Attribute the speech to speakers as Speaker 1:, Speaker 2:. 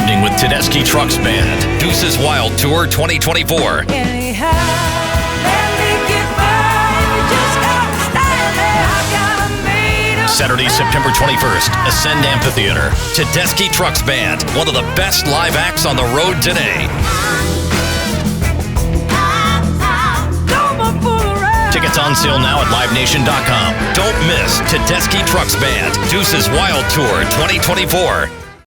Speaker 1: evening with Tedeschi Trucks Band. Deuces Wild Tour 2024. Saturday, September 21st, Ascend Amphitheater. Tedeschi Trucks Band, one of the best live acts on the road today. Tickets on sale now at livenation.com. Don't miss Tedeschi Trucks Band, Deuces Wild Tour 2024.